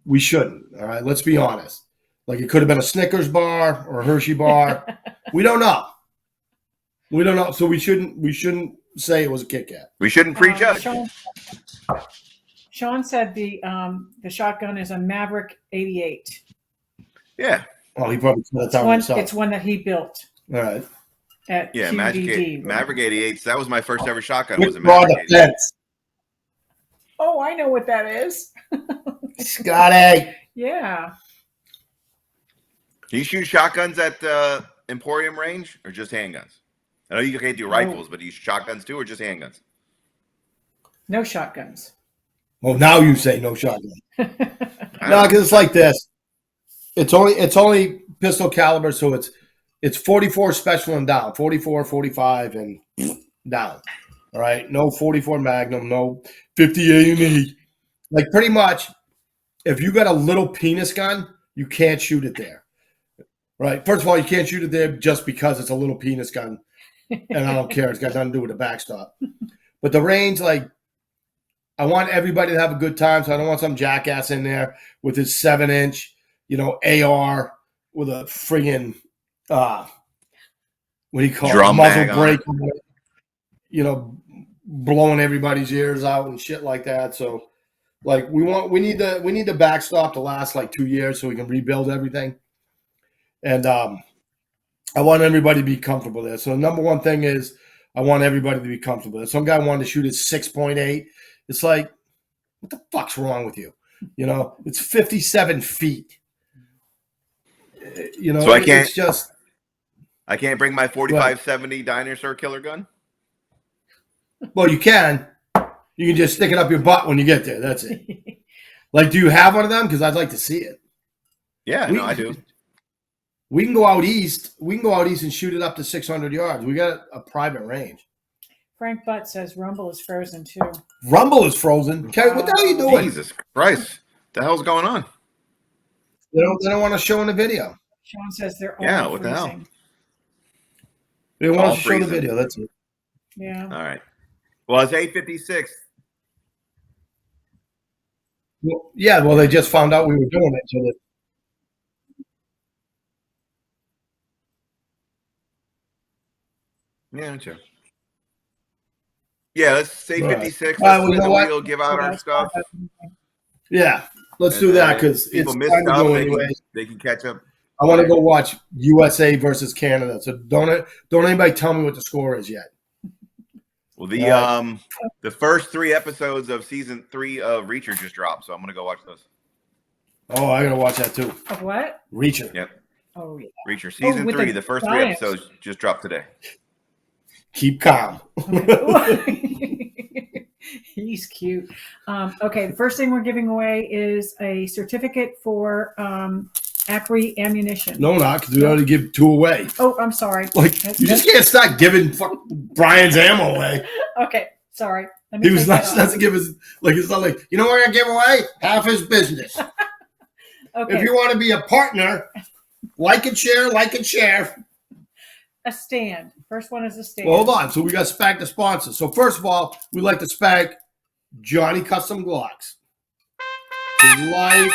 we shouldn't. All right, let's be honest. Like, it could have been a Snickers bar or a Hershey bar. We don't know. So we shouldn't say it was a Kit Kat. We shouldn't prejudge. Sean said the shotgun is a Maverick 88. Yeah. Oh, he probably put that down himself. It's one that he built. All right. At QDD. Maverick 88. So that was my first ever shotgun. Was a Maverick Maverick 88. Oh, I know what that is. Scotty. Yeah. Do you shoot shotguns at Emporium range or just handguns? I know you can't do rifles, but do you shoot shotguns too or just handguns? No shotguns. Well, now you say no shotgun. No, because it's like this. It's only pistol caliber, so it's 44 special and down, 44, 45 and down. All right, no 44 Magnum, no 50 A&E. Like pretty much, if you got a little penis gun, you can't shoot it there. Right. First of all, you can't shoot it there just because it's a little penis gun, and I don't care. It's got nothing to do with the backstop. But the range, like, I want everybody to have a good time, so I don't want some jackass in there with his 7-inch, AR with a friggin' what do you call Drum it? Muzzle mag on brake, it. blowing everybody's ears out and shit like that. So, like, we need the backstop to last like 2 years so we can rebuild everything. And I want everybody to be comfortable there. So the number one thing is I want everybody to be comfortable. If some guy wanted to shoot at 6.8, it's like, what the fuck's wrong with you? It's 57 feet. So it's just. I can't bring my 4570 Dinosaur killer gun? Well, you can. You can just stick it up your butt when you get there. That's it. Like, do you have one of them? Because I'd like to see it. Yeah, no, I do. We can go out east. We can go out east and shoot it up to 600 yards. We got a private range. Frank Butt says Rumble is frozen too. Rumble is frozen. Kerry, what the hell are you doing? Jesus Christ. The hell's going on? They don't want to show in the video. Sean says they're all what freezing. the hell? They want All us to show the freezing. video. That's it. Yeah. All right. Well, it's 8:56. Well, yeah, well, they just found out we were doing it. So that. Yeah, sure. Yeah, let's say All right. 56. All right, Let's well, you spin know the what? wheel, give out our stuff. Yeah, let's And, do that because it's people time miss to stuff. go They anyway. they can catch up. I want to go watch USA versus Canada. So don't anybody tell me what the score is yet. Well, the first 3 episodes of season 3 of Reacher just dropped, so I'm gonna go watch those. Oh, I gotta watch that too. Of what? Reacher. Yep. Oh yeah. Reacher season with 3. the The first 3 giants. episodes just dropped today. Keep calm. He's cute. Okay, the first thing we're giving away is a certificate for Acri ammunition. No, not because we already give 2 away. Oh, I'm sorry. Like you just can't start giving Brian's ammo away. Okay, sorry. Let me He was take nice that not off. to give us it's not like what we're gonna give away? Half his business. Okay. If you want to be a partner, like and share. A stand. First one is a stand. Well, hold on. So we got to spank the sponsors. So first of all, we like to spank Johnny Custom Glocks. Life.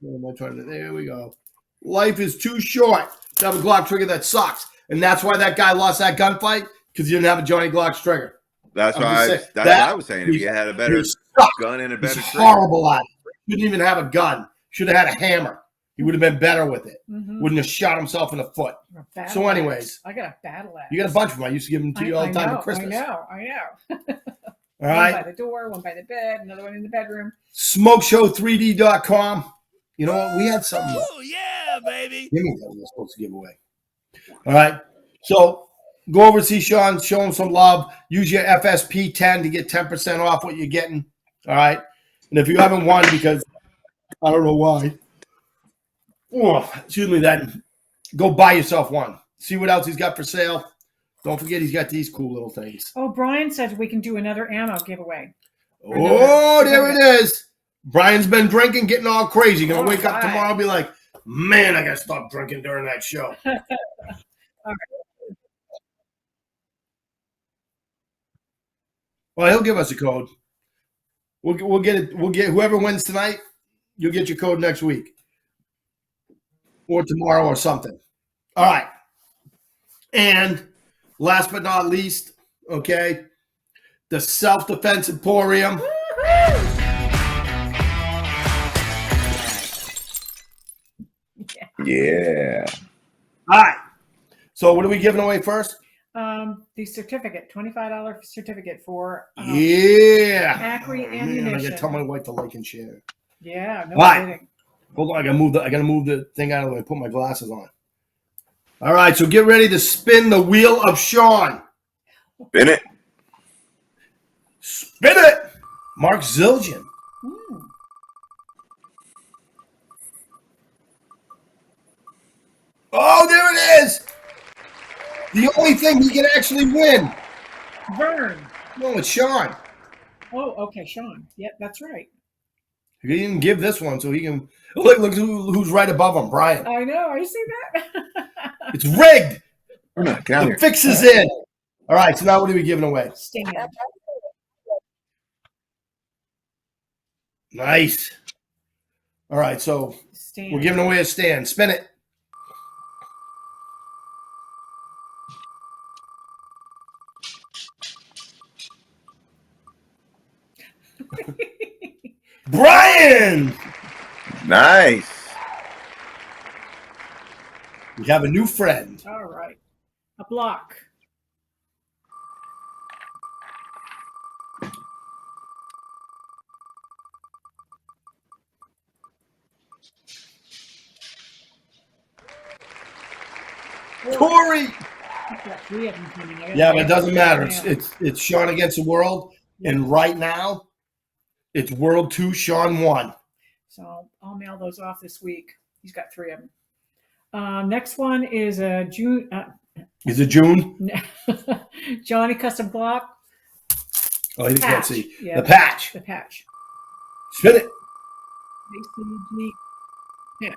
What am I trying to? There we go. Life is too short to have a Glock trigger that sucks, and that's why that guy lost that gunfight because he didn't have a Johnny Glock trigger. That's I'm why just I, saying, that's what I was saying. If you had a better he sucked. gun and a better He's trigger. horrible at it. Shouldn't even have a gun. Should have had a hammer. He would have been better with it. Mm-hmm. Wouldn't have shot himself in the foot. So, anyways, I got a battle axe. you got a bunch of them. I used to give them to you all the time for Christmas. I know. All right. One by the door, one by the bed, another one in the bedroom. Smokeshow3d.com. You know what? We had something. Oh, yeah, baby. Give me that we were supposed to give away. All right. So go over to see Sean, show him some love. Use your FSP 10 to get 10% off what you're getting. All right. And if you haven't won, because I don't know why. Oh, excuse me, then go buy yourself one. See what else he's got for sale. Don't forget he's got these cool little things. Oh, Brian said we can do another ammo giveaway. Oh, there it is. Brian's been drinking, getting all crazy. Gonna wake up tomorrow and be like, man, I gotta stop drinking during that show. All right. Well, he'll give us a code. We'll get it. We'll get whoever wins tonight. You'll get your code next week, or tomorrow, or something. All right. And last but not least, okay, the Self-Defense Emporium. Yeah. All right. So what are we giving away first? The certificate, $25 certificate for Yeah. Acri Man, I ammunition. gotta tell my wife to like and share. Yeah, no All right. kidding. Hold on, I gotta move the thing out of the way and put my glasses on. All right, so get ready to spin the wheel of Sean. Spin it. Spin it! Mark Zildjian. Oh, there it is! The only thing he can actually win. Vern. No, it's Sean. Oh, okay, Sean. Yep, that's right. He didn't give this one, so he can look who's right above him, Brian. I know. I see that. It's rigged. Oh, no, get out The here. fix is in. All right, so now what are we giving away? Stand. Nice. All right, so Stand. we're giving away a stand. Spin it. Brian! Nice. We have a new friend. All right. A block. Corey! I've got 3 of them coming. Yeah, but it doesn't matter. It's Sean against the world, and right now, it's World 2, Sean 1. So I'll mail those off this week. He's got 3 of them. Next one is a June. Is it June? Johnny Custom Block. Oh, you can't Patch. see. Yeah. The patch. The patch. Spin it. ACG patch.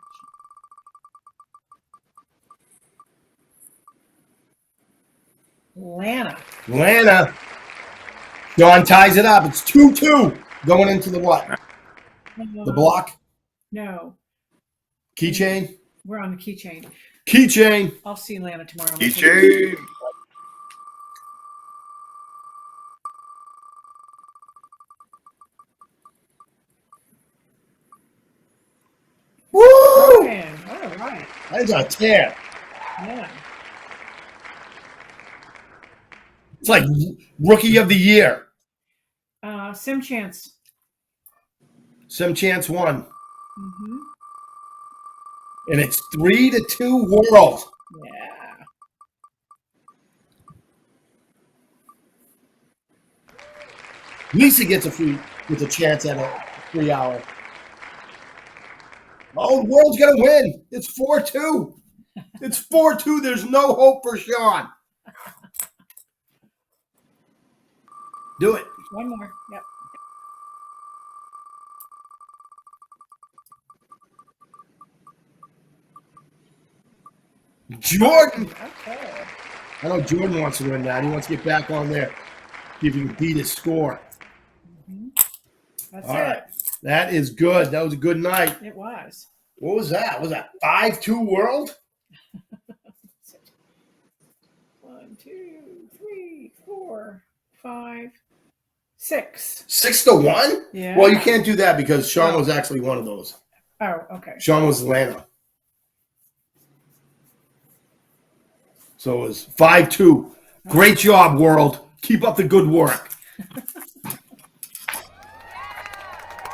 Lana. Sean ties it up. It's 2-2 going into the what? The block? No. Keychain? We're on the keychain. Keychain. I'll see Lana tomorrow. Keychain. Woo! Man, all right. That's a tear. Yeah. It's like rookie of the year. Sim Chance. Sim Chance 1. Mm-hmm. And it's 3-2 world. Yeah. Lisa gets a chance at a 3 hour. Oh, the world's gonna win. It's 4-2. It's 4-2. There's no hope for Sean. Do it. One more. Yep. Jordan. Okay. I know Jordan wants to win that. He wants to get back on there. See if he can beat his score. Mm-hmm. That's All it. right. That is good. That was a good night. It was. What was that? Was that 5-2 world? 1, 2, 3, 4, 5, 6. 6-1? Yeah. Well, you can't do that because Sean was actually one of those. Oh, okay. Sean was Atlanta. So it was 5-2. Great job, world. Keep up the good work.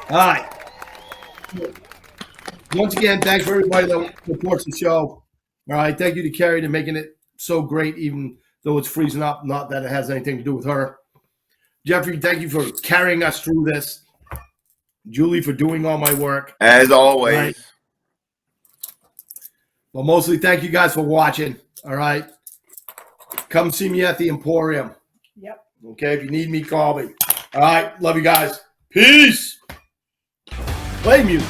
All right. Once again, thanks for everybody that supports the show. All right. Thank you to Carrie to making it so great, even though it's freezing up. Not that it has anything to do with her. Jeffrey, thank you for carrying us through this. Julie for doing all my work. As always. Right. Well, mostly thank you guys for watching. All right. Come see me at the Emporium. Yep. Okay. If you need me, call me. All right. Love you guys. Peace. Play music.